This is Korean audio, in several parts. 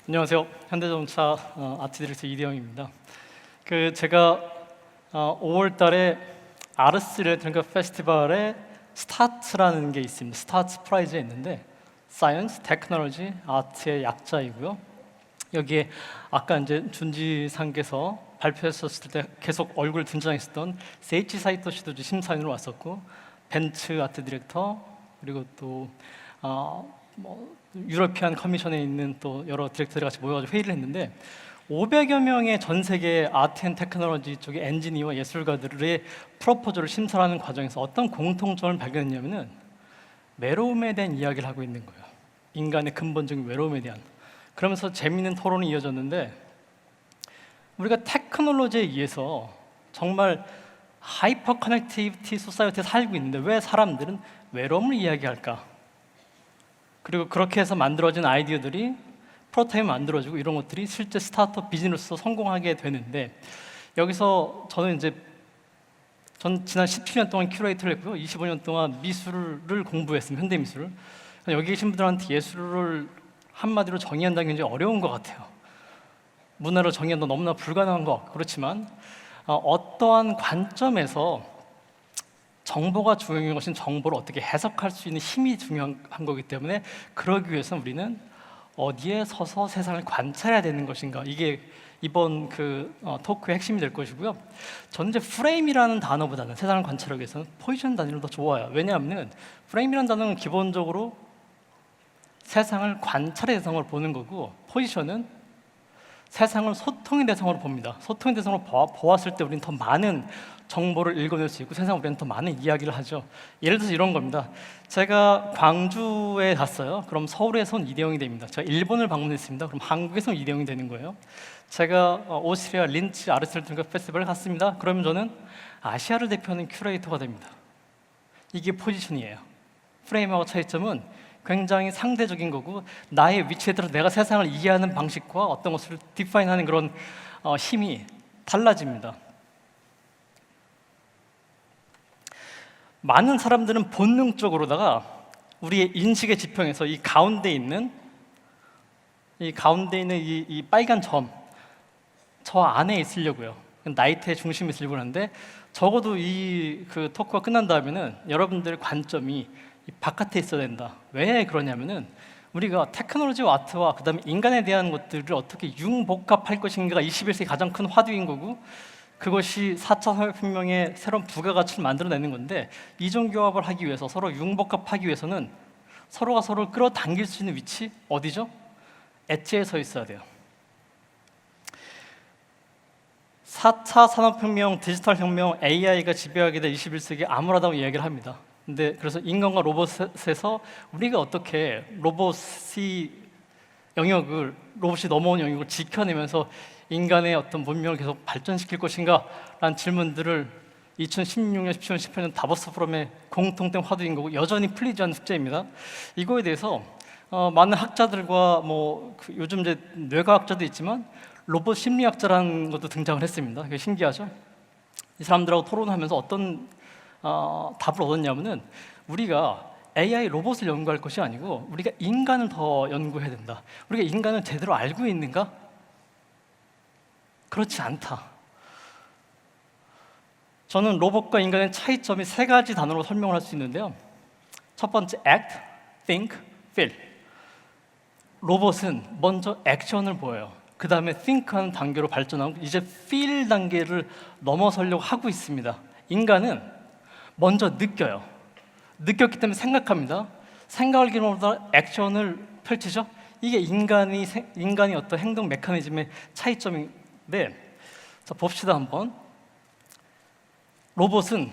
안녕하세요. 현대자동차 아트 디렉터 이대영입니다. 제가 5월달에 아르스 일렉트로니카 페스티벌에 스타트라는 게 있습니다. 스타트 프라이즈에 있는데 사이언스, 테크놀로지, 아트의 약자이고요. 여기에 아까 이제 준지상께서 발표했었을 때 계속 얼굴 등장했었던 세이치 사이토 씨도 심사위원으로 왔었고, 벤츠 아트 디렉터, 그리고 또 유러피안 커미션에 있는 또 여러 디렉터들이 같이 모여가지고 회의를 했는데 500여 명의 전 세계 아트 앤 테크놀로지 쪽의 엔지니어와 예술가들의 프로포즈를 심사하는 과정에서 어떤 공통점을 발견했냐면은 외로움에 대한 이야기를 하고 있는 거예요. 인간의 근본적인 외로움에 대한. 그러면서 재미있는 토론이 이어졌는데, 우리가 테크놀로지에 의해서 정말 하이퍼 커넥티비티 소사이어티에 살고 있는데 왜 사람들은 외로움을 이야기할까? 그리고 그렇게 해서 만들어진 아이디어들이 프로토타입이 만들어지고 이런 것들이 실제 스타트업 비즈니스로 성공하게 되는데, 여기서 전 지난 17년 동안 큐레이터를 했고요. 25년 동안 미술을 공부했습니다. 현대 미술을. 여기 계신 분들한테 예술을 한마디로 정의한다는 게 굉장히 어려운 것 같아요. 문화로 정의한다 너무나 불가능한 것 같고, 그렇지만 어떠한 관점에서 정보가 중요한 것은 정보를 어떻게 해석할 수 있는 힘이 중요한 거기 때문에, 그러기 위해서 우리는 어디에 서서 세상을 관찰해야 되는 것인가, 이게 이번 토크의 핵심이 될 것이고요. 저는 이제 프레임이라는 단어보다는 세상을 관찰하기 위해서는 포지션 단위를 더 좋아해요. 왜냐하면 프레임이라는 단어는 기본적으로 세상을 관찰의 대상으로 보는 거고, 포지션은 세상을 소통의 대상으로 봅니다. 소통의 대상으로 보았을 때 우리는 더 많은 정보를 읽어낼 수 있고 세상에 우리는 더 많은 이야기를 하죠. 예를 들어서 이런 겁니다. 제가 광주에 갔어요. 그럼 서울에선 이대영이 됩니다. 제가 일본을 방문했습니다. 그럼 한국에선 이대영이 되는 거예요. 제가 오스트리아 린츠 아르스 일렉트로니카 페스티벌을 갔습니다. 그러면 저는 아시아를 대표하는 큐레이터가 됩니다. 이게 포지션이에요. 프레임하고 차이점은 굉장히 상대적인 거고, 나의 위치에 따라 내가 세상을 이해하는 방식과 어떤 것을 디파인하는 그런 힘이 달라집니다. 많은 사람들은 본능적으로다가 우리의 인식의 지평에서 이 가운데 있는 이 빨간 점, 저 안에 있으려고요. 나이트의 중심에 있으려고 하는데, 적어도 이 토크가 끝난 다음에는 여러분들의 관점이 이 바깥에 있어야 된다. 왜 그러냐면은 우리가 테크놀로지와 아트와 그다음에 인간에 대한 것들을 어떻게 융복합할 것인가가 21세기 가장 큰 화두인 거고, 그것이 4차 산업혁명의 새로운 부가가치를 만들어내는 건데, 이종교합을 하기 위해서, 서로 융복합하기 위해서는 서로가 서로를 끌어당길 수 있는 위치, 어디죠? 엣지에 서 있어야 돼요. 4차 산업혁명, 디지털 혁명, AI가 지배하게 될 21세기 암울하다고 이야기를 합니다. 근데 그래서 인간과 로봇에서 우리가 어떻게 로봇이 넘어온 영역을 지켜내면서 인간의 어떤 문명을 계속 발전시킬 것인가 라는 질문들을 2016년, 17년, 18년 다보스 포럼의 공통된 화두인 거고, 여전히 풀리지 않는 숙제입니다. 이거에 대해서 많은 학자들과 요즘 이제 뇌과학자도 있지만 로봇 심리학자라는 것도 등장을 했습니다. 그게 신기하죠? 이 사람들하고 토론하면서 어떤 답을 얻었냐면은, 우리가 AI 로봇을 연구할 것이 아니고 우리가 인간을 더 연구해야 된다. 우리가 인간을 제대로 알고 있는가? 그렇지 않다. 저는 로봇과 인간의 차이점이 3가지 단어로 설명을 할 수 있는데요. 첫 번째, act, think, feel. 로봇은 먼저 액션을 보여요. 그 다음에 think하는 단계로 발전하고 이제 feel 단계를 넘어서려고 하고 있습니다. 인간은 먼저 느껴요. 느꼈기 때문에 생각합니다. 생각을 기반으로 액션을 펼치죠. 이게 인간이 어떤 행동 메커니즘의 차이점인데, 자, 봅시다 한번. 로봇은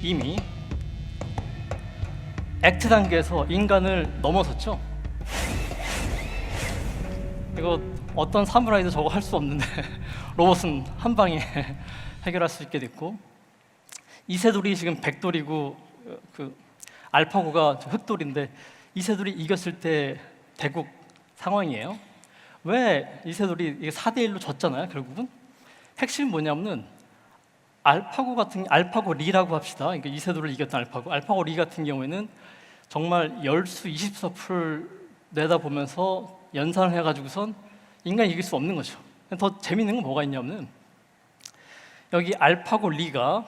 이미 액트 단계에서 인간을 넘어섰죠. 이거 어떤 사무라이도 저거 할 수 없는데 로봇은 한 방에 해결할 수 있게 됐고, 이세돌이 지금 백돌이고 알파고가 흑돌인데 이세돌이 이겼을 때 대국 상황이에요. 왜 이세돌이 4대1로 졌잖아요. 결국은 핵심이 뭐냐면은 알파고 리라고 합시다. 그러니까 이세돌을 이겼던 알파고 리 같은 경우에는 정말 열수 20서풀 내다보면서 연산을 해가지고선 인간이 이길 수 없는 거죠. 더 재밌는 건 뭐가 있냐면 여기 알파고 리가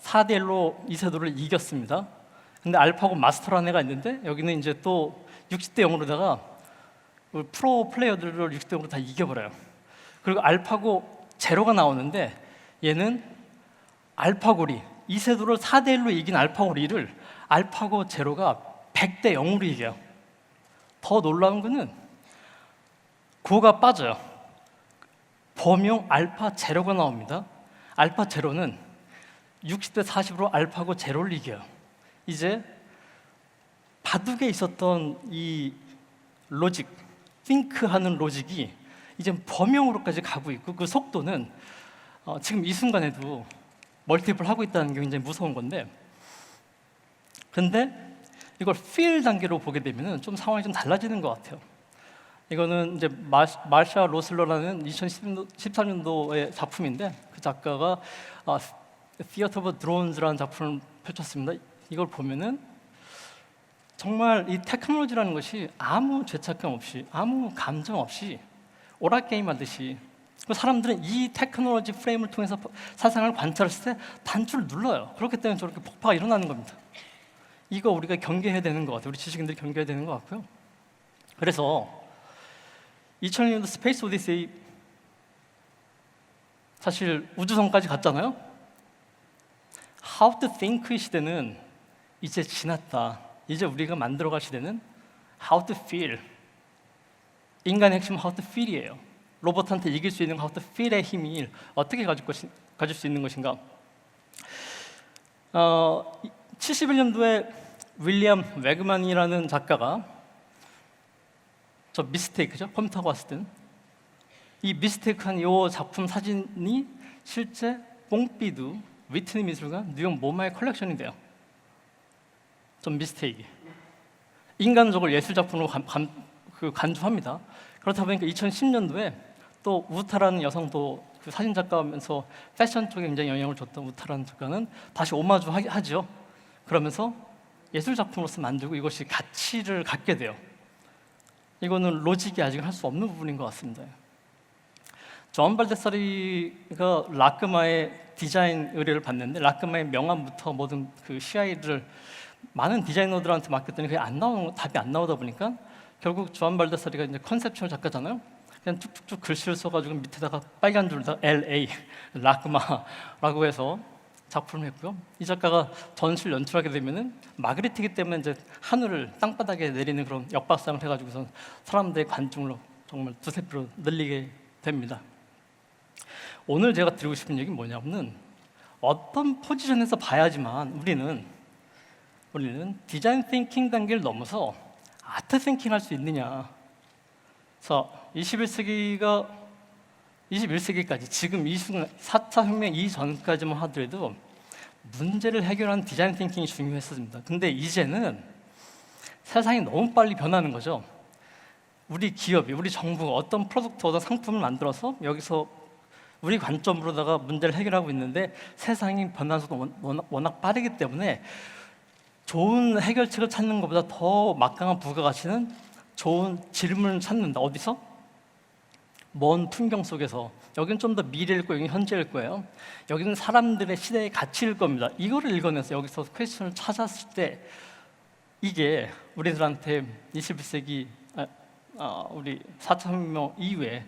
4대 1로 이세돌을 이겼습니다. 근데 알파고 마스터라는 애가 있는데 여기는 이제 또 60대 0으로다가 프로 플레이어들을 60대 0으로 다 이겨버려요. 그리고 알파고 제로가 나오는데 얘는 알파고 리, 이세돌을 4대 1로 이긴 알파고 리를 알파고 제로가 100대 0으로 이겨요. 더 놀라운 거는 구호가 빠져요. 범용 알파 제로가 나옵니다. 알파 제로는 60대 40으로 알파고 제로를 이겨요. 이제 바둑에 있었던 이 로직, 띵크하는 로직이 이제 범용으로까지 가고 있고 그 속도는 지금 이 순간에도 멀티플 하고 있다는 게 굉장히 무서운 건데, 근데 이걸 feel 단계로 보게 되면 좀 상황이 좀 달라지는 것 같아요. 이거는 이제 마샤 로슬러라는 2013년도의 작품인데 그 작가가 Theater of Drones라는 작품을 펼쳤습니다. 이걸 보면은 정말 이 테크놀로지라는 것이 아무 죄책감 없이 아무 감정 없이 오락게임 하듯이 사람들은 이 테크놀로지 프레임을 통해서 사상을 관찰했을 때 단추를 눌러요. 그렇기 때문에 저렇게 폭파가 일어나는 겁니다. 이거 우리가 경계해야 되는 것 같아요. 우리 지식인들이 경계해야 되는 것 같고요. 그래서 2000년도 스페이스 오디세이 사실 우주선까지 갔잖아요. How to Think의 시대는 이제 지났다. 이제 우리가 만들어갈 시대는 How to Feel. 인간의 핵심은 How to Feel이에요. 로봇한테 이길 수 있는 How to Feel의 힘이 어떻게 가질 수 있는 것인가. 71년도에 윌리엄 웨그만이라는 작가가 저 미스테이크죠? 컴퓨터가 왔을 때는 이 미스테이크한 이 작품 사진이 실제 뽕삐두 위트니 미술관 뉴욕 모마의 컬렉션이 돼요. 좀 미스테이크. 인간적으로 예술 작품으로 간주합니다. 그렇다 보니까 2010년도에 또 우타라는 여성도 그 사진 작가면서 패션 쪽에 굉장히 영향을 줬던 우타라는 작가는 다시 오마주 하죠. 그러면서 예술 작품으로서 만들고 이것이 가치를 갖게 돼요. 이거는 로직이 아직 할 수 없는 부분인 것 같습니다. 존 발데사리가 라크마의 디자인 의뢰를 받는데 라크마의 명암부터 모든 그 CI를 많은 디자이너들한테 맡겼더니 그게 답이 안 나오다 보니까 결국 존 발데사리가 이제 컨셉추얼 작가잖아요. 그냥 툭툭툭 글씨를 써가지고 밑에다가 빨간 줄다 LA 라크마라고 해서 작품을 했고요. 이 작가가 전시를 연출하게 되면은 마그리트이기 때문에 이제 하늘을 땅바닥에 내리는 그런 역박상을 해가지고서 사람들의 관중을 정말 두세 배로 늘리게 됩니다. 오늘 제가 드리고 싶은 얘기는 뭐냐면은 어떤 포지션에서 봐야지만 우리는 디자인 띵킹 단계를 넘어서 아트 띵킹 할 수 있느냐. 그래서 21세기까지 지금 이 순간 4차 혁명 이전까지만 하더라도 문제를 해결하는 디자인 띵킹이 중요했습니다. 근데 이제는 세상이 너무 빨리 변하는 거죠. 우리 기업이, 우리 정부가 어떤 프로덕트, 어떤 상품을 만들어서 여기서 우리 관점으로다가 문제를 해결하고 있는데 세상이 변하는 속도가 워낙 빠르기 때문에 좋은 해결책을 찾는 것보다 더 막강한 부가가치는 좋은 질문을 찾는다. 어디서? 먼 풍경 속에서. 여기는 좀 더 미래일 거예요. 여기는 현재일 거예요. 여기는 사람들의 시대의 가치일 겁니다. 이거를 읽어내서 여기서 퀘스천을 찾았을 때 이게 우리들한테 21세기 우리 4차 혁명 이후에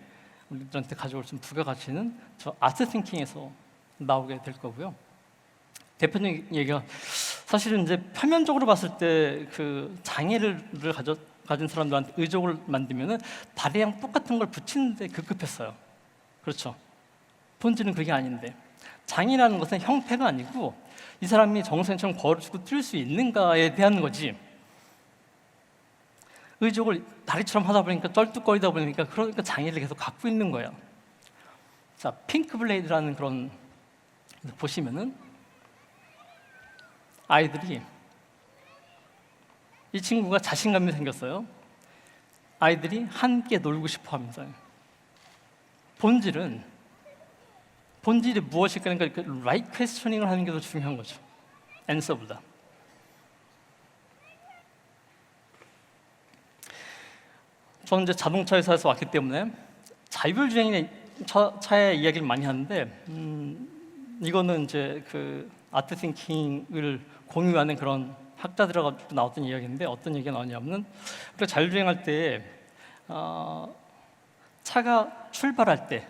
우리들한테 가져올 수 있는 부가가치는 저 아트 띵킹에서 나오게 될 거고요. 대표님 얘기가 사실은 이제 표면적으로 봤을 때 그 장애를 가진 사람들한테 의족을 만들면은 다리랑 똑같은 걸 붙이는데 급급했어요. 그렇죠. 본질은 그게 아닌데 장애라는 것은 형태가 아니고 이 사람이 정상처럼 걸어주고 뛸 수 있는가에 대한 거지. 의족을 다리처럼 하다 보니까 쩔뚝거리다 보니까 그러니까 장애를 계속 갖고 있는 거예요. 자, 핑크 블레이드라는 그런 보시면은 아이들이 이 친구가 자신감이 생겼어요. 아이들이 함께 놀고 싶어 합니다. 본질이 무엇일까? 그러니까 right questioning을 하는 게 더 중요한 거죠. answer보다. 저는 이제 자동차 회사에서 왔기 때문에 자율주행의 차의 이야기를 많이 하는데 이거는 이제 그 아트 띵킹을 공유하는 그런 학자들하고 나왔던 이야기인데 어떤 얘기가 나오냐면은 우리가 자율주행할 때 차가 출발할 때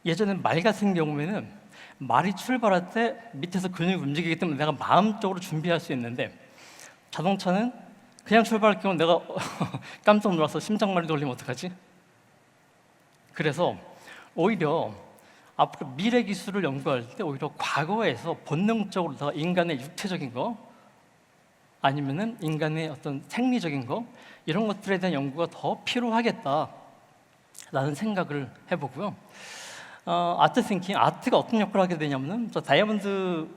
예전에 말 같은 경우에는 말이 출발할 때 밑에서 근육이 움직이기 때문에 내가 마음적으로 준비할 수 있는데 자동차는 그냥 출발할 경우 내가 깜짝 놀라서 심장마비 돌리면 어떡하지? 그래서 오히려 앞으로 미래 기술을 연구할 때 오히려 과거에서 본능적으로 인간의 육체적인 거 아니면은 인간의 어떤 생리적인 거 이런 것들에 대한 연구가 더 필요하겠다라는 생각을 해보고요. 아트 띵킹, 아트가 어떤 역할을 하게 되냐면은 다이아몬드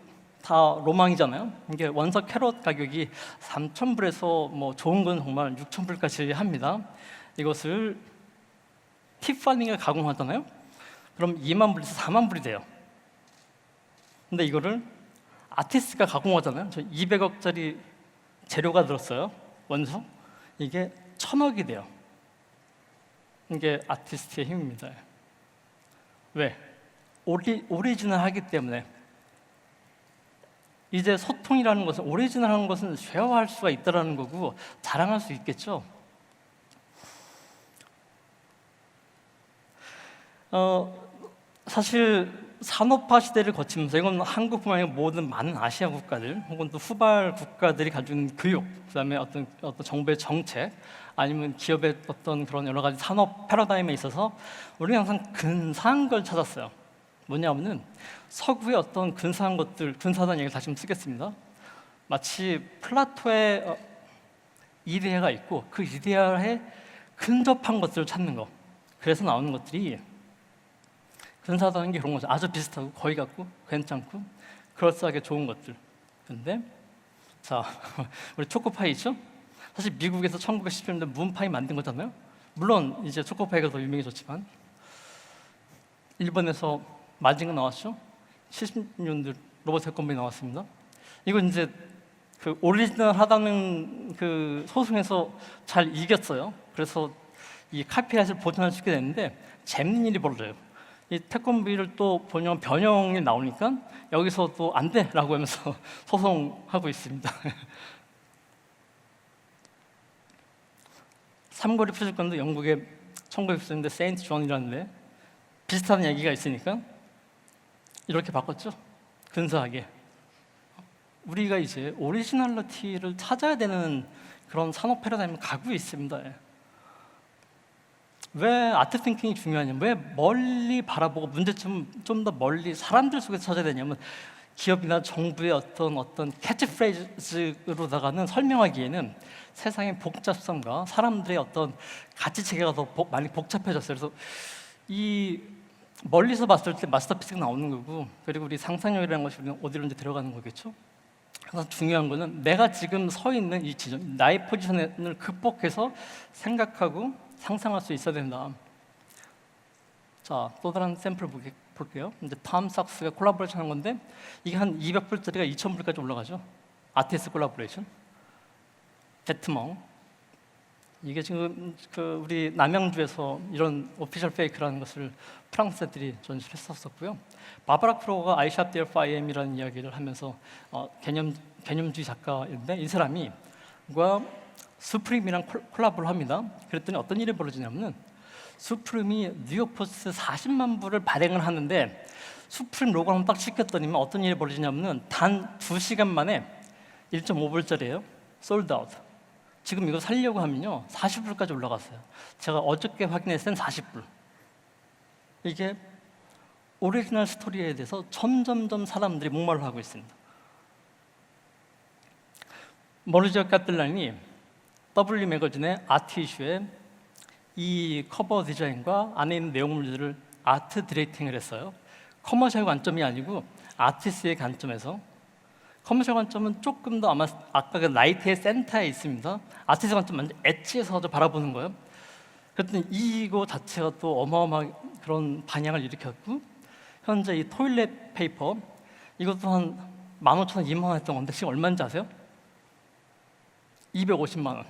다 로망이잖아요. 이게 원석 캐럿 가격이 3,000불에서 뭐 좋은 건 정말 6,000불까지 합니다. 이것을 티파니가 가공하잖아요. 그럼 2만 불에서 4만 불이 돼요. 근데 이거를 아티스트가 가공하잖아요. 저 200억짜리 재료가 들었어요. 원석. 이게 1,000억이 돼요. 이게 아티스트의 힘입니다. 왜? 오리지널하기 때문에. 이제 소통이라는 것은 오리지널한 것은 쉐어할 수가 있다는 거고 자랑할 수 있겠죠. 사실 산업화 시대를 거치면서 이건 한국뿐만 아니라 모든 많은 아시아 국가들 혹은 또 후발 국가들이 가진 교육, 그다음에 어떤 정부의 정책 아니면 기업의 어떤 그런 여러 가지 산업 패러다임에 있어서 우리는 항상 근사한 걸 찾았어요. 뭐냐면은 서구의 어떤 근사한 것들, 근사하다는 얘기를 다시 좀 쓰겠습니다. 마치 플라토의 이데아가 있고 그 이데아에 근접한 것들을 찾는 거. 그래서 나오는 것들이 근사하다는 게 그런 거죠. 아주 비슷하고 거의 같고 괜찮고 그럴싸하게 좋은 것들. 근데 자 우리 초코파이 있죠? 사실 미국에서 1910년대 문파이 만든 거잖아요. 물론 이제 초코파이가 더 유명해졌지만 일본에서 마징가 나왔죠. 70년대 로봇 태권브이 나왔습니다. 이건 이제 그 오리지널하다는 그 소송에서 잘 이겼어요. 그래서 이 카피라이트를 보존할 수 있게 됐는데 재밌는 일이 벌어져요. 이 태권브이를 또 변형이 나오니까 여기서 또 안 돼라고 하면서 소송하고 있습니다. 삼거리 표지권도 영국의 1960년대 세인트 존이라는데 비슷한 얘기가 있으니까 이렇게 바꿨죠. 근사하게. 우리가 이제 오리지널리티를 찾아야 되는 그런 산업 패러다임을 가고 있습니다. 왜 아트 띵킹이 중요하냐면 왜 멀리 바라보고 문제점 좀 더 멀리 사람들 속에서 찾아야 되냐면 기업이나 정부의 어떤 캐치프레이즈로다가는 설명하기에는 세상의 복잡성과 사람들의 어떤 가치 체계가 더 많이 복잡해졌어요. 그래서 이 멀리서 봤을 때 마스터피스가 나오는 거고 그리고 우리 상상력이라는 것이 우리는 어디론지 데려가는 거겠죠. 그래서 중요한 거는 내가 지금 서 있는 이 지점, 나의 포지션을 극복해서 생각하고 상상할 수 있어야 된다. 자, 또 다른 샘플 볼게요. 이제 톰 삭스가 콜라보레이션 한 건데 이게 한 200불짜리가 2,000불까지 올라가죠. 아티스트 콜라보레이션. 데트멍. 이게 지금 그 우리 남양주에서 이런 오피셜 페이크라는 것을 프랑스 애들이 전시했었고요. 바바라 크로가 I shop there 5am이라는 이야기를 하면서 개념주의 작가인데 이 사람이 수프림이랑 콜라보를 합니다. 그랬더니 어떤 일이 벌어지냐면은 수프림이 뉴욕 포스트 40만 부를 발행을 하는데 수프림 로고를 한번 딱 찍혔더니 어떤 일이 벌어지냐면은 단 2시간 만에 1.5불짜리예요. 솔드 아웃. 지금 이거 살려고 하면요 40불까지 올라갔어요. 제가 어저께 확인했을 땐 40불. 이게 오리지널 스토리에 대해서 점점점 사람들이 목말라 하고 있습니다. 모르지오 카텔란이 W 매거진의 아트 이슈에 이 커버 디자인과 안에 있는 내용물들을 아트 디렉팅을 했어요. 커머셜 관점이 아니고 아티스트의 관점에서. 커머셜 관점은 조금 더 아마 아까 그 라이트의 센터에 있습니다. 아티스트 관점은 엣지에서 바라보는 거예요. 그랬더니 이거 자체가 또 어마어마한 그런 반향을 일으켰고 현재 이 토일렛 페이퍼 이것도 한 15,000원, 2만 원 했던 건데 지금 얼마인지 아세요? 250만 원.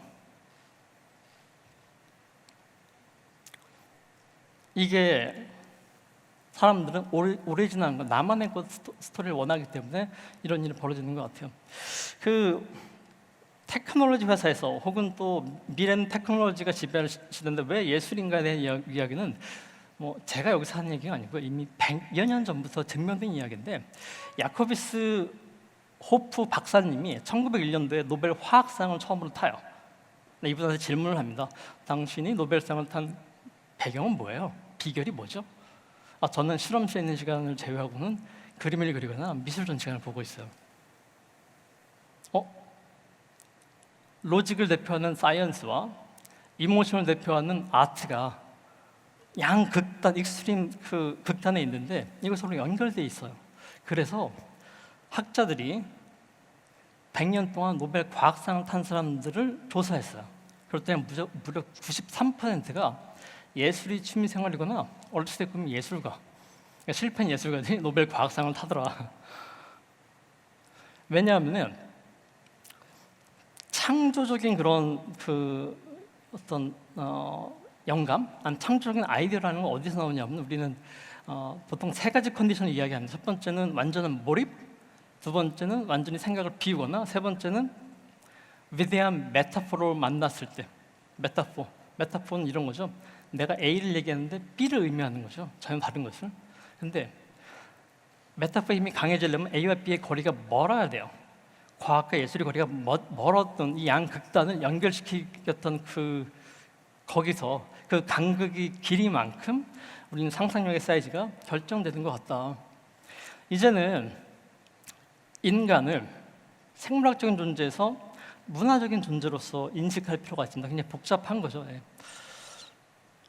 이게 사람들은 오리지널한 거, 나만의 것 스토리를 원하기 때문에 이런 일이 벌어지는 것 같아요. 그 테크놀로지 회사에서 혹은 또 미래는 테크놀로지가 지배를 시는데 왜 예술인가에 대한 이야기는 뭐 제가 여기서 하는 얘기가 아니고 이미 100여 년 전부터 증명된 이야기인데, 야코비스 호프 박사님이 1901년도에 노벨 화학상을 처음으로 타요. 이분한테 질문을 합니다. 당신이 노벨상을 탄 배경은 뭐예요? 비결이 뭐죠? 저는 실험실에 있는 시간을 제외하고는 그림을 그리거나 미술 전시관을 보고 있어요. 로직을 대표하는 사이언스와 이모션을 대표하는 아트가 양극단, 익스트림 그 극단에 있는데 이거 서로 연결돼 있어요. 그래서 학자들이 100년 동안 노벨 과학상을 탄 사람들을 조사했어요. 그랬더니 무려 93%가 예술이 취미생활이거나 어렸을 때 꿈이 예술가, 그러니까 실패한 예술가들이 노벨 과학상을 타더라. 왜냐하면 창조적인 그런 그 어떤 영감, 창조적인 아이디어라는 건 어디서 나오냐면 우리는 보통 세 가지 컨디션을 이야기합니다. 첫 번째는 완전한 몰입, 두 번째는 완전히 생각을 비우거나, 세 번째는 위대한 메타포를 만났을 때. 메타포는 이런 거죠. 내가 A를 얘기하는데 B를 의미하는 거죠. 전혀 다른 것을. 근데 메타포의 힘이 강해지려면 A와 B의 거리가 멀어야 돼요. 과학과 예술의 거리가 멀었던 이 양극단을 연결시켰던 거기서 그 간극의 길이만큼 우리는 상상력의 사이즈가 결정되는 것 같다. 이제는 인간을 생물학적인 존재에서 문화적인 존재로서 인식할 필요가 있습니다. 굉장히 복잡한 거죠.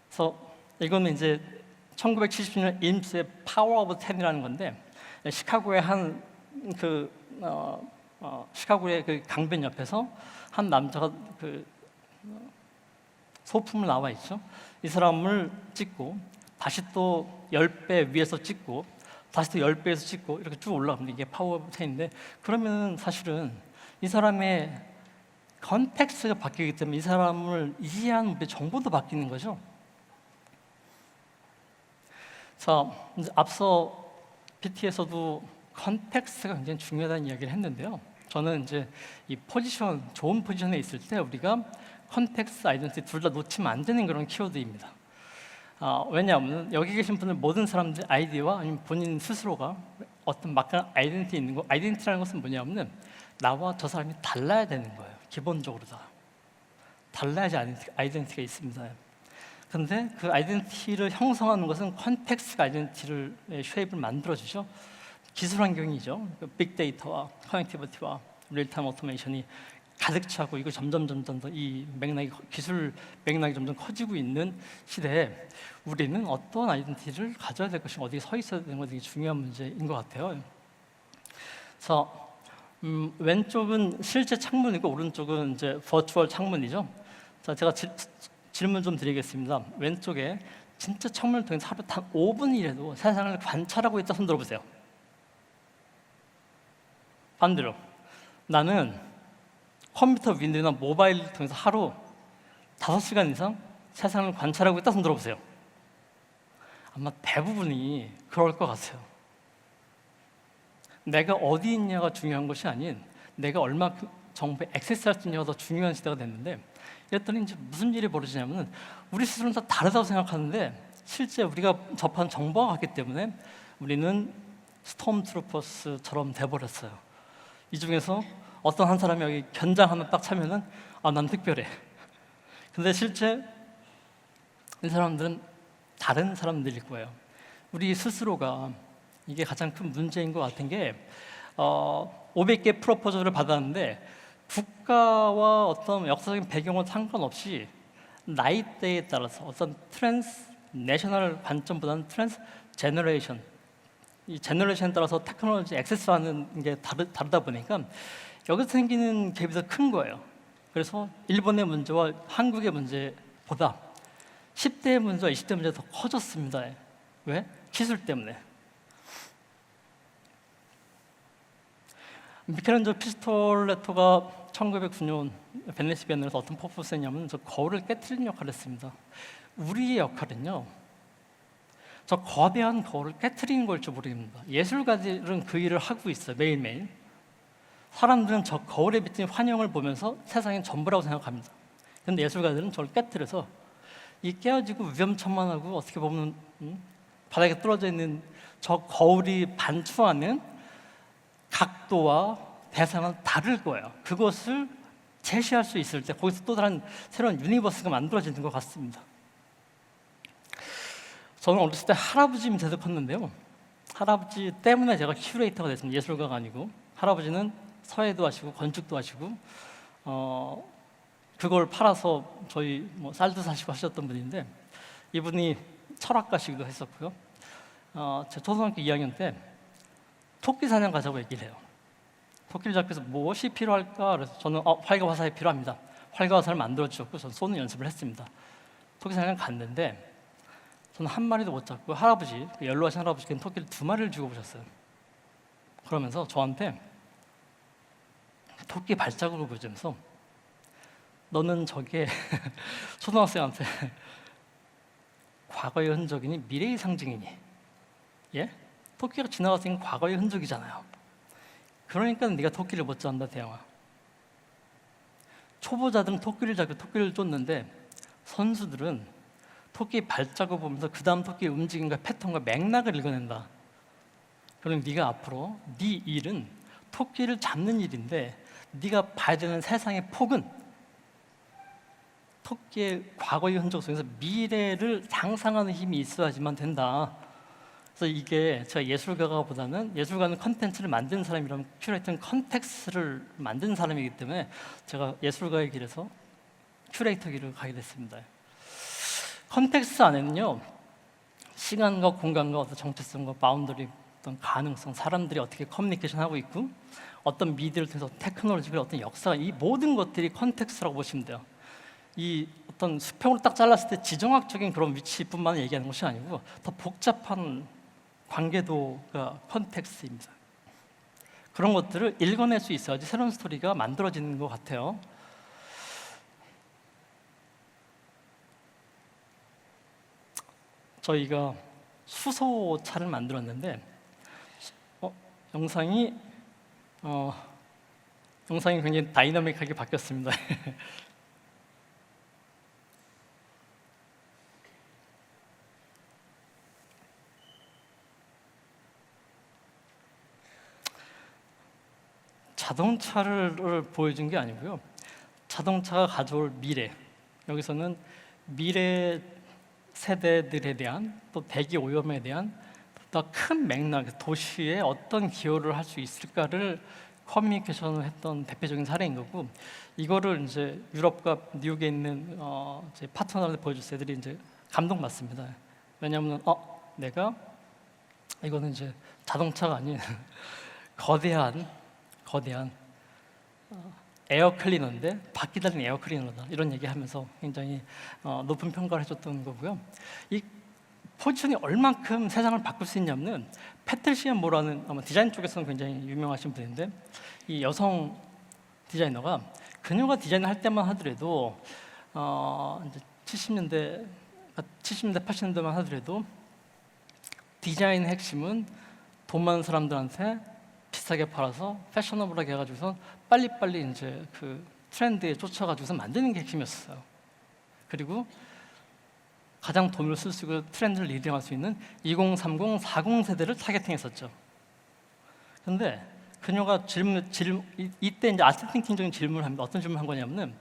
그래서 이거는 이제 1970년 임스의 파워 오브 10이라는 건데, 시카고의 시카고의 그 강변 옆에서 한 남자가 소품을 나와 있죠. 이 사람을 찍고 다시 또 10배 위에서 찍고 다시 또 10배에서 찍고 이렇게 쭉 올라갑니다. 이게 파워 오브 10인데, 그러면 사실은 이 사람의 컨텍스트가 바뀌기 때문에 이 사람을 이해하는 우리의 정보도 바뀌는 거죠. 자, 이제 앞서 PT에서도 컨텍스트가 굉장히 중요하다는 이야기를 했는데요. 저는 이제 이 포지션, 좋은 포지션에 있을 때 우리가 컨텍스트, 아이덴티티 둘 다 놓치면 안 되는 그런 키워드입니다. 왜냐하면 여기 계신 분들 모든 사람들 아이디어와 아니면 본인 스스로가 어떤 막강한 아이덴티티 있는 거, 아이덴티티라는 것은 뭐냐면 나와 저 사람이 달라야 되는 거예요. 기본적으로 다 달라야지 아이덴티티가 있습니다. 근데 그 아이덴티티를 형성하는 것은 컨텍스트가 아이덴티티를 쉐입을 만들어주죠. 기술 환경이죠. 빅데이터와 커넥티비티와 릴타임 오토메이션이 가득 차고 이거 점점 더 이 기술 맥락이 점점 커지고 있는 시대에 우리는 어떤 아이덴티티를 가져야 될 것인가, 어디에 서 있어야 되는 것이 중요한 문제인 것 같아요. 그래서 왼쪽은 실제 창문이고 오른쪽은 이제 버추얼 창문이죠. 자, 제가 질문 좀 드리겠습니다. 왼쪽에 진짜 창문을 통해서 하루 단 5분이라도 세상을 관찰하고 있다 손 들어보세요. 반대로 나는 컴퓨터 윈도우나 모바일을 통해서 하루 5시간 이상 세상을 관찰하고 있다 손 들어보세요. 아마 대부분이 그럴 것 같아요. 내가 어디 있냐가 중요한 것이 아닌 내가 얼마큼 정보에 액세스할 수 있냐가 더 중요한 시대가 됐는데, 이랬더니 이제 무슨 일이 벌어지냐면 우리 스스로는 다 다르다고 생각하는데 실제 우리가 접한 정보가 같기 때문에 우리는 스톰트루퍼스처럼 돼버렸어요. 이 중에서 어떤 한 사람이 여기 견장 하나 딱 차면은 난 특별해. 근데 실제 이 사람들은 다른 사람들일 거예요. 우리 스스로가 이게 가장 큰 문제인 것 같은 게 500개 프로포즈를 받았는데 국가와 어떤 역사적인 배경과 상관없이 나이대에 따라서 어떤 트랜스 내셔널 관점보다는 트랜스 제너레이션, 이 제너레이션에 따라서 테크놀로지 액세스하는 게 다르다 보니까 여기서 생기는 갭이 더 큰 거예요. 그래서 일본의 문제와 한국의 문제보다 10대의 문제와 20대 문제가 더 커졌습니다. 왜? 기술 때문에. 미켈란젤로 피스톨레토가 1909년 베네치 비엔날에서 어떤 퍼포먼스를 했냐면 저 거울을 깨트리는 역할을 했습니다. 우리의 역할은요, 저 거대한 거울을 깨트리는 걸 줄 모르겠습니다. 예술가들은 그 일을 하고 있어요, 매일매일. 사람들은 저 거울에 비친 환영을 보면서 세상이 전부라고 생각합니다. 근데 예술가들은 저를 깨트려서 이 깨어지고 위험천만하고 어떻게 보면 바닥에 떨어져 있는 저 거울이 반추하는 각도와 대상은 다를 거예요. 그것을 제시할 수 있을 때 거기서 또 다른 새로운 유니버스가 만들어지는 것 같습니다. 저는 어렸을 때 할아버지 밑에서 컸는데요. 할아버지 때문에 제가 큐레이터가 됐습니다. 예술가가 아니고. 할아버지는 서예도 하시고 건축도 하시고 그걸 팔아서 저희 쌀도 사시고 하셨던 분인데, 이분이 철학가시기도 했었고요. 제 초등학교 2학년 때 토끼 사냥 가자고 얘기를 해요. 토끼를 잡기 위해서 무엇이 필요할까? 그래서 저는 활과 화살이 필요합니다. 활과 화살을 만들어 주셨고 저는 쏘는 연습을 했습니다. 토끼 사냥 갔는데 저는 한 마리도 못 잡고 할아버지, 그 연로하신 할아버지께는 토끼를 2마리를 주고 보셨어요. 그러면서 저한테 토끼 발자국을 보여주면서 너는 저게 초등학생한테 과거의 흔적이니 미래의 상징이니, 예? 토끼가 지나갔으니 과거의 흔적이잖아요. 그러니까 네가 토끼를 못 잡는다, 대영아. 초보자들은 토끼를 잡고 토끼를 쫓는데 선수들은 토끼 발자국 보면서 그 다음 토끼의 움직임과 패턴과 맥락을 읽어낸다. 그럼 네가 앞으로 네 일은 토끼를 잡는 일인데 네가 봐야 되는 세상의 폭은 토끼의 과거의 흔적 속에서 미래를 상상하는 힘이 있어야지만 된다. 그래서 이게 제가 예술가보다는, 예술가는 컨텐츠를 만든 사람이라면 큐레이터는 컨텍스트를 만든 사람이기 때문에 제가 예술가의 길에서 큐레이터 길을 가게 됐습니다. 컨텍스트 안에는요, 시간과 공간과 어떤 정체성과 바운더리, 어떤 가능성, 사람들이 어떻게 커뮤니케이션하고 있고 어떤 미디어를 통해서 테크놀로지가 어떤 역사가, 이 모든 것들이 컨텍스트라고 보시면 돼요. 이 어떤 수평으로 딱 잘랐을 때 지정학적인 그런 위치뿐만 얘기하는 것이 아니고 더 복잡한 관계도가 컨텍스트입니다. 그런 것들을 읽어낼 수 있어야지 새로운 스토리가 만들어지는 것 같아요. 저희가 수소차를 만들었는데 영상이 굉장히 다이나믹하게 바뀌었습니다. 자동차를 보여준 게 아니고요. 자동차가 가져올 미래, 여기서는 미래 세대들에 대한, 또 대기 오염에 대한 더 큰 맥락, 도시에 어떤 기여를 할 수 있을까를 커뮤니케이션을 했던 대표적인 사례인 거고, 이거를 이제 유럽과 뉴욕에 있는 제 파트너들한테 보여줬을 때 애들이 이제 감동받습니다. 왜냐하면 내가 이거는 이제 자동차가 아닌 거대한 에어 클리너인데 바퀴 달린 에어 클리너다, 이런 얘기하면서 굉장히 높은 평가를 해줬던 거고요. 이 포지션이 얼만큼 세상을 바꿀 수 있냐면, 패트리시아 모라는 아마 디자인 쪽에서는 굉장히 유명하신 분인데, 이 여성 디자이너가 그녀가 디자인을 할 때만 하더라도 이제 70년대 80년대만 하더라도 디자인의 핵심은 돈 많은 사람들한테 비싸게 팔아서 패셔너블하게 해가지고서 빨리빨리 이제 그 트렌드에 쫓아가지고서 만드는 게 핵심이었어요. 그리고 가장 돈을 쓸 수 있고 트렌드를 리딩할 수 있는 2030, 40 세대를 타겟팅했었죠. 그런데 그녀가 이때 이제 아트팅킹적인 질문을 합니다. 어떤 질문을 한 거냐면은,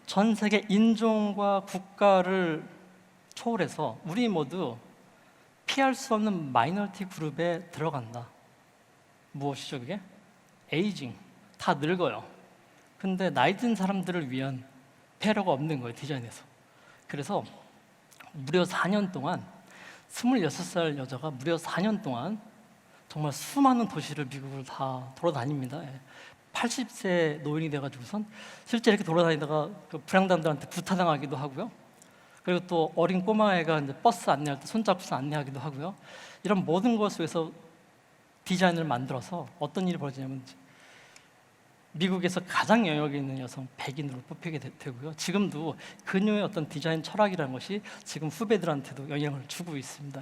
전 세계 인종과 국가를 초월해서 우리 모두 피할 수 없는 마이너리티 그룹에 들어간다. 무엇이죠 그게? 에이징. 다 늙어요. 근데 나이 든 사람들을 위한 배려가 없는 거예요, 디자인에서. 그래서 무려 4년 동안 26살 여자가 무려 4년 동안 정말 수많은 도시를, 미국을 다 돌아다닙니다. 80세 노인이 돼가지고선 실제 이렇게 돌아다니다가 그 불량단들한테 구타당하기도 하고요. 그리고 또 어린 꼬마애가 이제 버스 안내할 때 손잡고서 안내하기도 하고요. 이런 모든 것 속에서 디자인을 만들어서 어떤 일이 벌어지냐면, 미국에서 가장 영역이 있는 여성 백인으로 뽑히게 되고요. 지금도 그녀의 어떤 디자인 철학이라는 것이 지금 후배들한테도 영향을 주고 있습니다.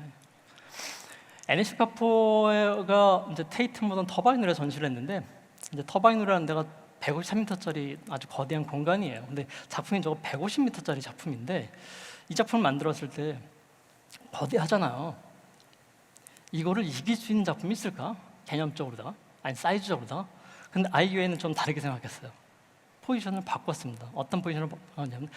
애니시 카포가 이제 테이트 모던 터바이너에 전시를 했는데, 이제 터바이너라는 데가 153m짜리 아주 거대한 공간이에요. 근데 작품이 저거 150m짜리 작품인데, 이 작품을 만들었을 때 거대하잖아요. 이거를 이길 수 있는 작품이 있을까? 개념적으로다가, 아니 사이즈적으로다가. 근데 아이유에는 좀 다르게 생각했어요. 포지션을 바꿨습니다. 어떤 포지션을 바꿨냐면,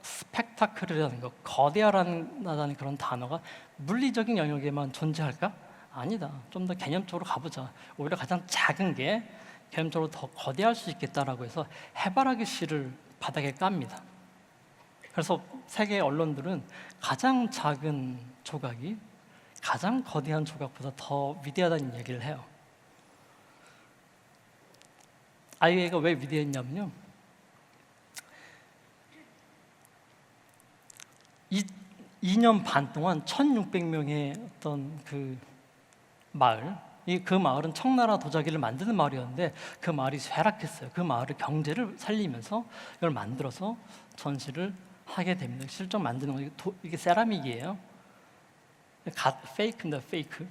스펙타클이라는 거, 거대하다는 그런 단어가 물리적인 영역에만 존재할까? 아니다. 좀 더 개념적으로 가보자. 오히려 가장 작은 게 개념적으로 더 거대할 수 있겠다라고 해서 해바라기 씨를 바닥에 깝니다. 그래서 세계 언론들은 가장 작은 조각이 가장 거대한 조각보다 더 위대하다는 얘기를 해요. 아이유가 왜 위대했냐면요, 2년 반 동안 1,600명의 어떤 그 마을, 그 마을은 청나라 도자기를 만드는 마을이었는데 그 마을이 쇠락했어요. 그 마을의 경제를 살리면서 이걸 만들어서 전시를 하게 됩니다. 실제 만드는 거 이게 세라믹이에요. 페이크입니다, 페이크.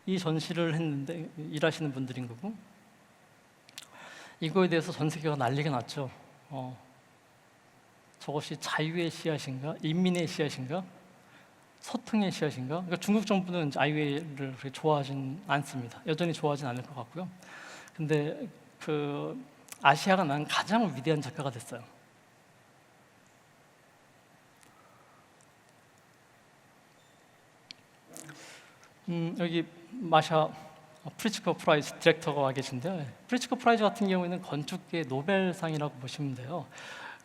이 전시를 했는데 일하시는 분들인 거고, 이거에 대해서 전 세계가 난리가 났죠. 저것이 자유의 씨앗인가, 인민의 씨앗인가, 소통의 씨앗인가. 그러니까 중국 정부는 아이웨이를 그렇게 좋아하진 않습니다. 여전히 좋아하진 않을 것 같고요. 근데 그 아시아가 난 가장 위대한 작가가 됐어요. 여기 마샤 프리츠커 프라이즈 디렉터가 와 계신데, 프리츠커 프라이즈 같은 경우에는 건축계 노벨상이라고 보시면 돼요.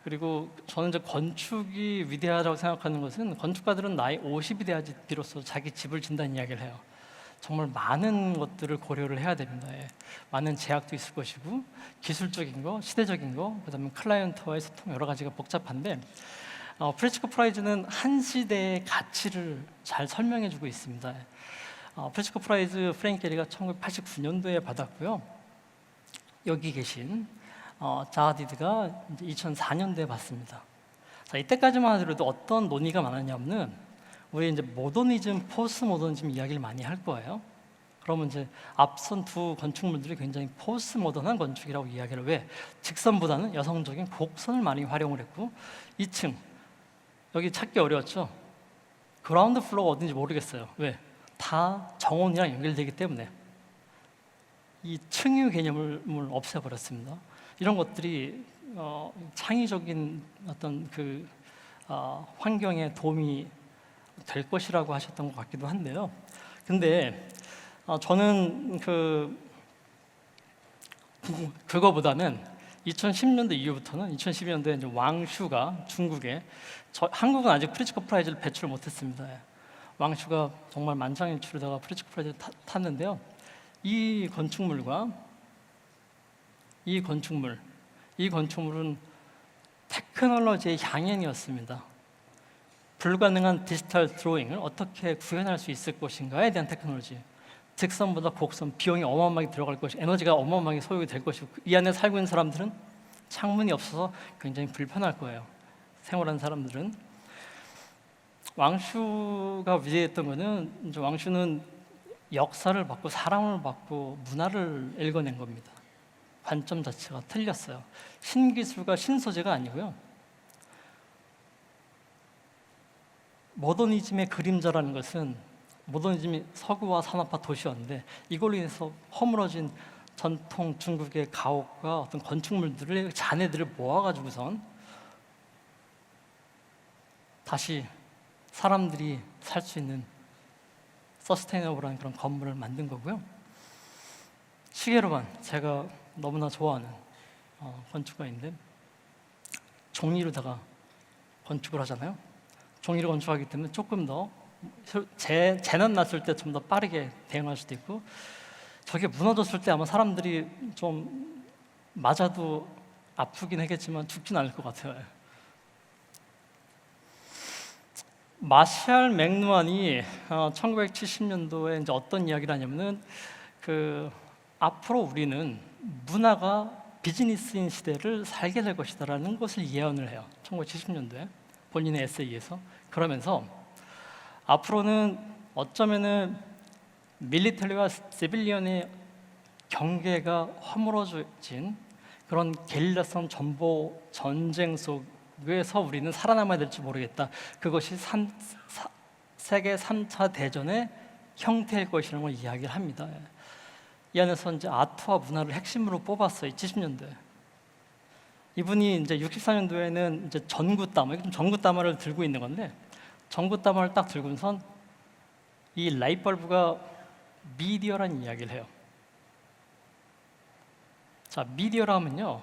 그리고 저는 이제 건축이 위대하다고 생각하는 것은, 건축가들은 나이 50이 돼야지 비로소 자기 집을 짓는다는 이야기를 해요. 정말 많은 것들을 고려를 해야 됩니다. 많은 제약도 있을 것이고, 기술적인 거, 시대적인 거, 그다음에 클라이언트와의 소통, 여러 가지가 복잡한데, 프리츠커 프라이즈는 한 시대의 가치를 잘 설명해주고 있습니다. 프리츠커 프라이즈 프랭크 게리가 1989년도에 받았고요. 여기 계신 자하디드가 2004년도에 받습니다. 자, 이때까지만 하더라도 어떤 논의가 많았냐면은, 우리 이제 모더니즘, 포스트 모더니즘 이야기를 많이 할 거예요. 그러면 이제 앞선 두 건축물들이 굉장히 포스트 모던한 건축이라고 이야기를, 왜? 직선보다는 여성적인 곡선을 많이 활용을 했고, 2층 여기 찾기 어려웠죠. 그라운드 플로어가 어딘지 모르겠어요. 왜? 다 정원이랑 연결되기 때문에 이 층유 개념을 없애버렸습니다. 이런 것들이 창의적인 어떤 그 환경에 도움이 될 것이라고 하셨던 것 같기도 한데요. 근데 저는 그거보다는 2010년도 이후부터는, 2012년도에 이제 왕슈가 중국에, 한국은 아직 프리츠커 프라이즈를 배출을 못했습니다. 왕슈가 정말 만장일치로다가 프리츠커 프라이즈를 탔는데요. 이 건축물과 이 건축물은 테크놀로지의 향연이었습니다. 불가능한 디지털 드로잉을 어떻게 구현할 수 있을 것인가에 대한 테크놀로지. 직선보다 곡선, 비용이 어마어마하게 들어갈 것이, 에너지가 어마어마하게 소요가 될 것이고, 이 안에 살고 있는 사람들은 창문이 없어서 굉장히 불편할 거예요. 생활하는 사람들은. 왕슈가 위대했던 거는, 이제 왕슈는 역사를 받고 사람을 받고 문화를 읽어낸 겁니다. 관점 자체가 틀렸어요. 신기술과 신소재가 아니고요. 모더니즘의 그림자라는 것은, 모더니즘이 서구화 산업화 도시였는데, 이걸로 인해서 허물어진 전통 중국의 가옥과 어떤 건축물들을, 잔해들을 모아가지고선 다시 사람들이 살 수 있는 서스테이너블한 그런 건물을 만든 거고요. 시게루반, 제가 너무나 좋아하는 건축가인데, 종이로다가 건축을 하잖아요. 종이로 건축하기 때문에 조금 더 재난 났을 때 좀 더 빠르게 대응할 수도 있고, 저게 무너졌을 때 아마 사람들이 좀 맞아도 아프긴 하겠지만 죽진 않을 것 같아요. 마샬 맥루한이 1970년도에 이제 어떤 이야기를 하냐면은, 앞으로 우리는 문화가 비즈니스인 시대를 살게 될 것이다라는 것을 예언을 해요. 1970년도에 본인의 에세이에서. 그러면서 앞으로는 어쩌면은 밀리터리와 시빌리언의 경계가 허물어진 그런 게릴라성 정보 전쟁 속에서 우리는 살아남아야 될지 모르겠다. 그것이 세계 3차 대전의 형태일 것이라는 걸 이야기를 합니다. 이 안에서 이제 아트와 문화를 핵심으로 뽑았어요. 70년도에. 이분이 이제 64년도에는 이제 전구다마, 좀 전구다마를 들고 있는 건데, 전구다마를 딱 들고선 이 라이트벌브가 미디어라는 이야기를 해요. 자, 미디어라면요,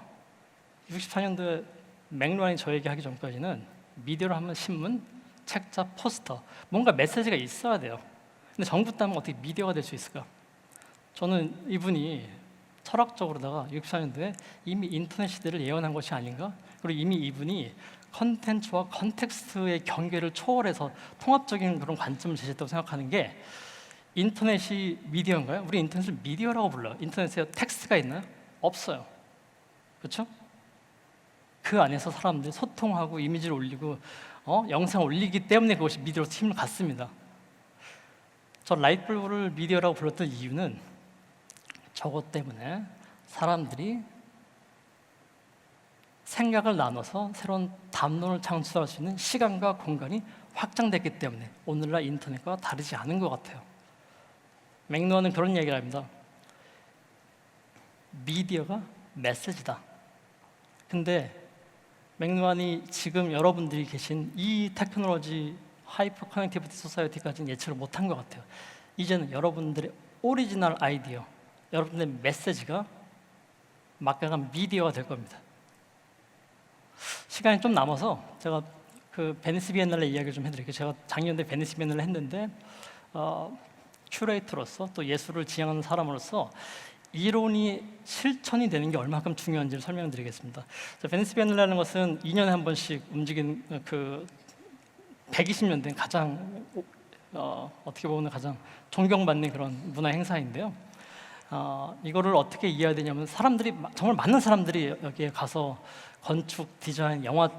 64년도에 맥루한이 저에게 하기 전까지는 미디어로 하면 신문, 책자, 포스터, 뭔가 메시지가 있어야 돼요. 근데 전구다마가 어떻게 미디어가 될 수 있을까? 저는 이분이 철학적으로다가 64년도에 이미 인터넷 시대를 예언한 것이 아닌가? 그리고 이미 이분이 컨텐츠와 컨텍스트의 경계를 초월해서 통합적인 그런 관점을 제시했다고 생각하는 게, 인터넷이 미디어인가요? 우리 인터넷을 미디어라고 불러요. 인터넷에 텍스트가 있나요? 없어요. 그렇죠? 그 안에서 사람들이 소통하고 이미지를 올리고 영상을 올리기 때문에 그것이 미디어로 힘을 갖습니다. 저 라이트블루를 미디어라고 불렀던 이유는 저것 때문에 사람들이 생각을 나눠서 새로운 담론을 창출할 수 있는 시간과 공간이 확장됐기 때문에 오늘날 인터넷과 다르지 않은 것 같아요. 맥루한은 그런 얘기를 합니다. 미디어가 메시지다. 근데 맥루한이 지금 여러분들이 계신 이 테크놀로지 하이퍼 커넥티비티 소사이어티까지는 예측을 못한 것 같아요. 이제는 여러분들의 오리지널 아이디어, 여러분들의 메시지가 막강한 미디어가 될 겁니다. 시간이 좀 남아서 제가 그 베니스 비엔날레 이야기를 좀 해드릴게요. 제가 작년에 베니스 비엔날레 했는데 큐레이터로서 또 예술을 지향하는 사람으로서 이론이 실천이 되는 게 얼마큼 중요한지를 설명드리겠습니다. 베니스 비엔날레라는 것은 2년에 한 번씩 움직이는 그 120년 된 가장 어떻게 보면 가장 존경받는 그런 문화 행사인데요. 이거를 어떻게 이해해야 되냐면, 사람들이 정말 많은 사람들이 여기에 가서 건축, 디자인, 영화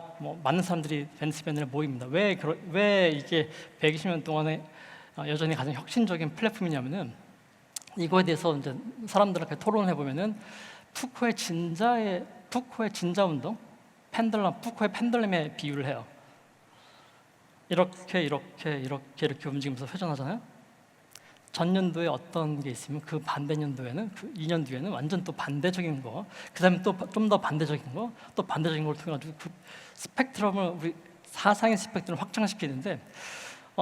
많은 사람들이 베니스 비엔날레에 모입니다. 왜 이게 120년 동안에 여전히 가장 혁신적인 플랫폼이냐면은, 이거에 대해서 이제 사람들한테 토론을 해보면은 푸코의 진자 운동, 푸코의 펜들럼에 비유를 해요. 이렇게 움직이면서 회전하잖아요. 전년도에 어떤 게 있으면 그 반대 년도에는, 그 2년 뒤에는 완전 또 반대적인 거, 그 다음에 또 좀 더 반대적인 거, 또 반대적인 걸 통해 가지고 그 스펙트럼을, 우리 사상의 스펙트럼을 확장시키는데,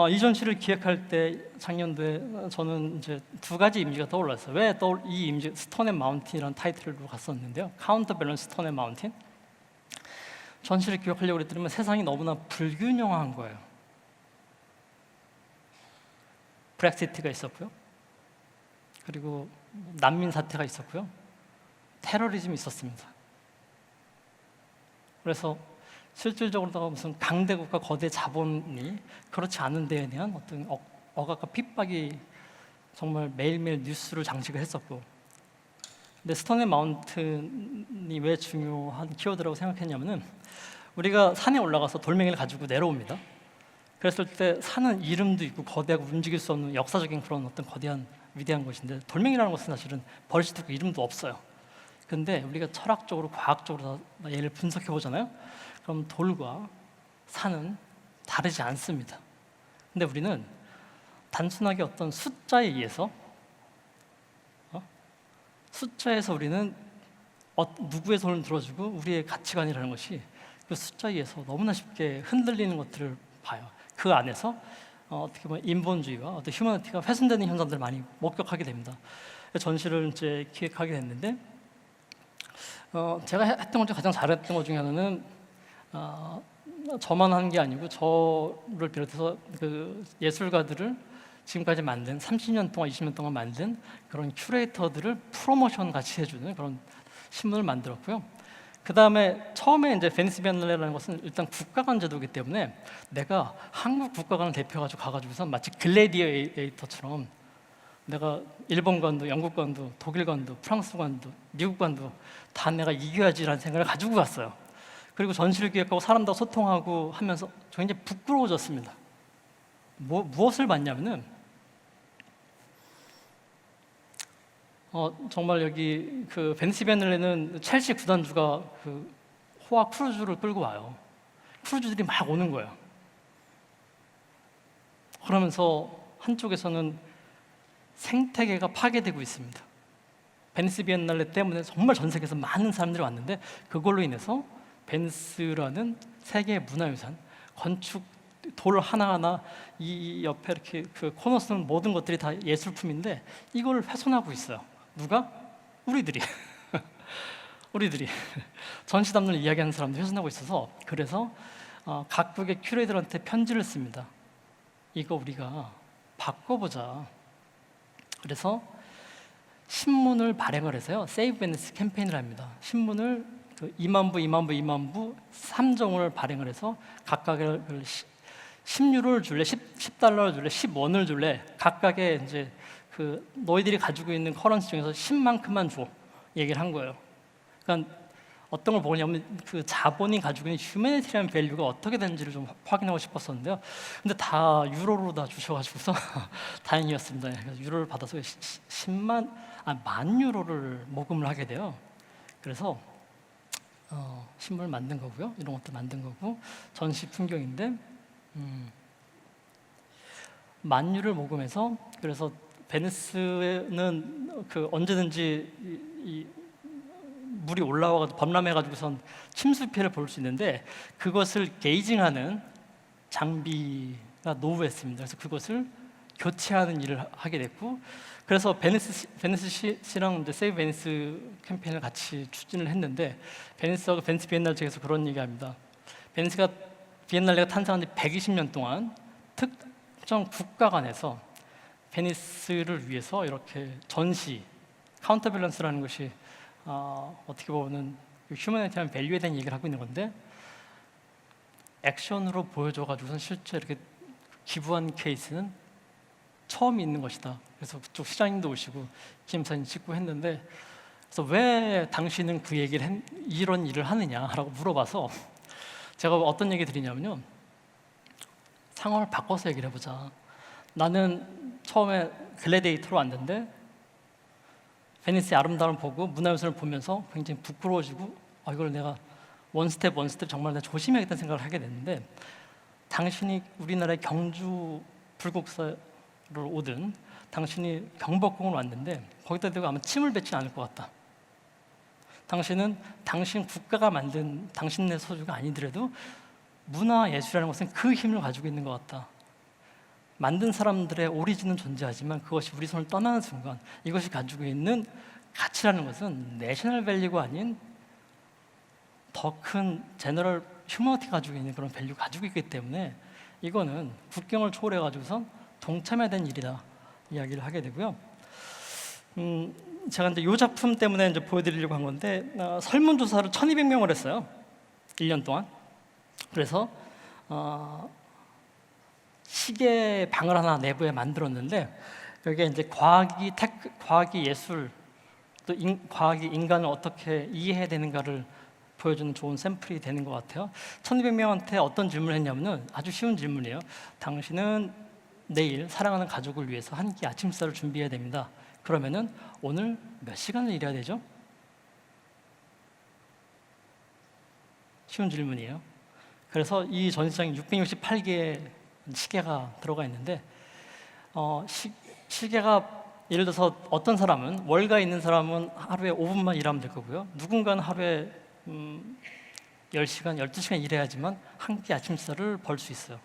이 전시를 기획할 때 작년도에 저는 이제 두 가지 이미지가 떠올랐어요. 이 이미지, 스톤 앤 마운틴이라는 타이틀로 갔었는데요. 카운터 밸런스 스톤 앤 마운틴. 전시를 기획하려고 그랬더니 세상이 너무나 불균형한 거예요. 브렉시트가 있었고요. 그리고 난민 사태가 있었고요. 테러리즘이 있었습니다. 그래서 실질적으로다가 무슨 강대국과 거대 자본이 그렇지 않은 데에 대한 어떤 억압과 핍박이 정말 매일매일 뉴스를 장식을 했었고, 근데 스톤 앤 마운틴이 왜 중요한 키워드라고 생각했냐면은, 우리가 산에 올라가서 돌멩이를 가지고 내려옵니다. 그랬을 때 산은 이름도 있고 거대하고 움직일 수 없는 역사적인 그런 어떤 거대한 위대한 것인데, 돌멩이라는 것은 사실은 벌칙도 있고 이름도 없어요. 근데 우리가 철학적으로 과학적으로 얘를 분석해 보잖아요. 그럼 돌과 산은 다르지 않습니다. 근데 우리는 단순하게 어떤 숫자에 의해서 우리는 누구의 손을 들어주고 우리의 가치관이라는 것이 그 숫자에 의해서 너무나 쉽게 흔들리는 것들을 봐요. 그 안에서 어떻게 보면 인본주의와 어떤 휴머니티가 훼손되는 현상들을 많이 목격하게 됩니다. 전시를 이제 기획하게 됐는데, 제가 했던 것 중에 가장 잘했던 것 중에 하나는, 저만 한 게 아니고 저를 비롯해서 그 예술가들을 지금까지 만든 30년 동안 20년 동안 만든 그런 큐레이터들을 프로모션 같이 해주는 그런 신문을 만들었고요. 그 다음에 처음에 이제 베니스 비엔날레라는 것은 일단 국가관 제도이기 때문에 내가 한국 국가관을 대표해가지고 가가지고서 마치 글래디에이터처럼 내가 일본 관도, 영국 관도, 독일 관도, 프랑스 관도, 미국 관도 다 내가 이겨야지라는 생각을 가지고 갔어요. 그리고 전시를 기획하고 사람들과 소통하고 하면서 굉장히 부끄러워졌습니다. 무엇을 봤냐면은 정말 여기 그 벤시 비엔날레는 첼시 구단주가 그 호화 크루즈를 끌고 와요. 크루즈들이 막 오는 거예요. 그러면서 한쪽에서는 생태계가 파괴되고 있습니다. 베니스 비엔날레 때문에 정말 전 세계에서 많은 사람들이 왔는데 그걸로 인해서 베니스라는 세계 문화유산, 건축 돌 하나하나 이 옆에 이렇게 그 코너스는 모든 것들이 다 예술품인데 이걸 훼손하고 있어요. 누가? 우리들이. 우리들이 전시담론을 이야기하는 사람들 훼손하고 있어서 그래서 각국의 큐레이터한테 편지를 씁니다. 이거 우리가 바꿔보자. 그래서 신문을 발행을 해서요. 세이브 베니스 캠페인을 합니다. 신문을 2만 부, 2만 부 3종을 발행을 해서 각각을 10유로를 줄래, 10달러를 줄래, 10원을 줄래 각각의 이제 그 너희들이 가지고 있는 커런시 중에서 10만큼만 줘 얘기를 한 거예요. 그러니까 어떤 걸 보냐면 그 자본이 가지고 있는 휴머니티리안 밸류가 어떻게 되는지를 좀 확인하고 싶었었는데요. 근데 다 유로로 다 주셔가지고서 다행이었습니다. 그래서 유로를 받아서 10만 유로를 모금을 하게 돼요. 그래서 신문을 만든 거고요. 이런 것도 만든 거고 전시 풍경인데 10,000유를 모금해서 그래서 베니스는 그 언제든지 이 물이 올라와서 범람해가지고선 침수 피해를 볼 수 있는데 그것을 게이징하는 장비가 노후했습니다. 그래서 그것을 교체하는 일을 하게 됐고 그래서 베니스시랑 세이브 베니스 캠페인을 같이 추진을 했는데 베니스하고 베니스 비엔날레 측에서 그런 얘기합니다. 베니스가 비엔날레가 탄생한 지 120년 동안 특정 국가 간에서 베니스를 위해서 이렇게 전시, 카운터밸런스라는 것이 어떻게 보면 휴머니티한 밸류에 대한 얘기를 하고 있는 건데 액션으로 보여줘가지고선 실제 이렇게 기부한 케이스는 처음 있는 것이다. 그래서 그쪽 시장님도 오시고 기념사진 찍고 했는데 그래서 왜 당신은 그 얘기를 이런 일을 하느냐라고 물어봐서 제가 어떤 얘기 드리냐면요. 상황을 바꿔서 얘기를 해보자. 나는 처음에 글래디에이터로 왔는데 베니스의 아름다움을 보고 문화유산을 보면서 굉장히 부끄러워지고 이걸 내가 원스텝 정말 내가 조심해야겠다는 생각을 하게 됐는데 당신이 우리나라의 경주 불국사를 오든 당신이 경복궁을 왔는데 거기다 대고 아마 침을 뱉지 않을 것 같다. 당신은 당신 국가가 만든 당신네 소유가 아니더라도 문화예술이라는 것은 그 힘을 가지고 있는 것 같다. 만든 사람들의 오리진은 존재하지만 그것이 우리 손을 떠나는 순간 이것이 가지고 있는 가치라는 것은 내셔널 밸류가 아닌 더 큰 제너럴 휴머니티가 가지고 있는 그런 밸류가 가지고 있기 때문에 이거는 국경을 초월해가지고선 동참해야 되는 일이다 이야기를 하게 되고요. 제가 이제 이 작품 때문에 이제 보여드리려고 한 건데 설문조사를 1,200명을 했어요. 1년 동안. 그래서 시계 방을 하나 내부에 만들었는데 여기에 이제 과학이 예술 또 과학이 인간을 어떻게 이해해야 되는가를 보여주는 좋은 샘플이 되는 것 같아요. 1,200명한테 어떤 질문을 했냐면은 아주 쉬운 질문이에요. 당신은 내일 사랑하는 가족을 위해서 한 끼 아침 식사를 준비해야 됩니다. 그러면은 오늘 몇 시간을 일해야 되죠? 쉬운 질문이에요. 그래서 이 전시장에 668개의 시계가 들어가 있는데 시계가 예를 들어서 어떤 사람은 월가 있는 사람은 하루에 5분만 일하면 될 거고요. 누군가는 하루에 10시간, 12시간 일해야지만 한 끼 아침 식사를 벌 수 있어요.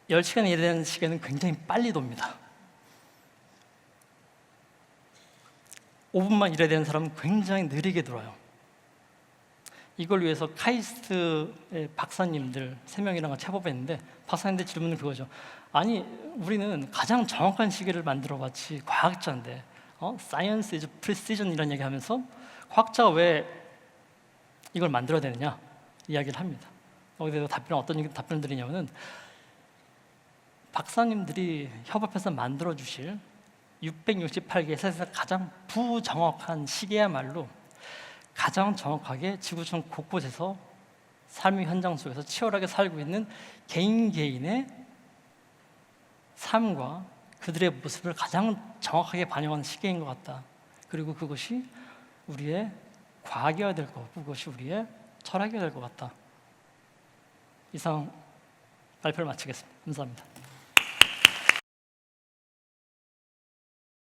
10시간 일하는 시계는 굉장히 빨리 돕니다. 5분만 일해야 되는 사람은 굉장히 느리게 돌아요. 이걸 위해서 카이스트의 박사님들 3명이랑 같이 해보했는데 박사님들 질문은 그거죠. 아니 우리는 가장 정확한 시계를 만들어봤지 과학자인데 Science is precision 이런 얘기하면서 과학자가 왜 이걸 만들어야 되느냐 이야기를 합니다. 거기서 답변을 어떤 답변을 드리냐면은 박사님들이 협업해서 만들어 주실 668개 세상에서 가장 부정확한 시계야말로 가장 정확하게 지구촌 곳곳에서 삶의 현장 속에서 치열하게 살고 있는 개인의 삶과 그들의 모습을 가장 정확하게 반영하는 시계인 것 같다. 그리고 그것이 우리의 과학이어야 될 것 같고 그것이 우리의 철학이어야 될 것 같다. 이상 발표를 마치겠습니다. 감사합니다.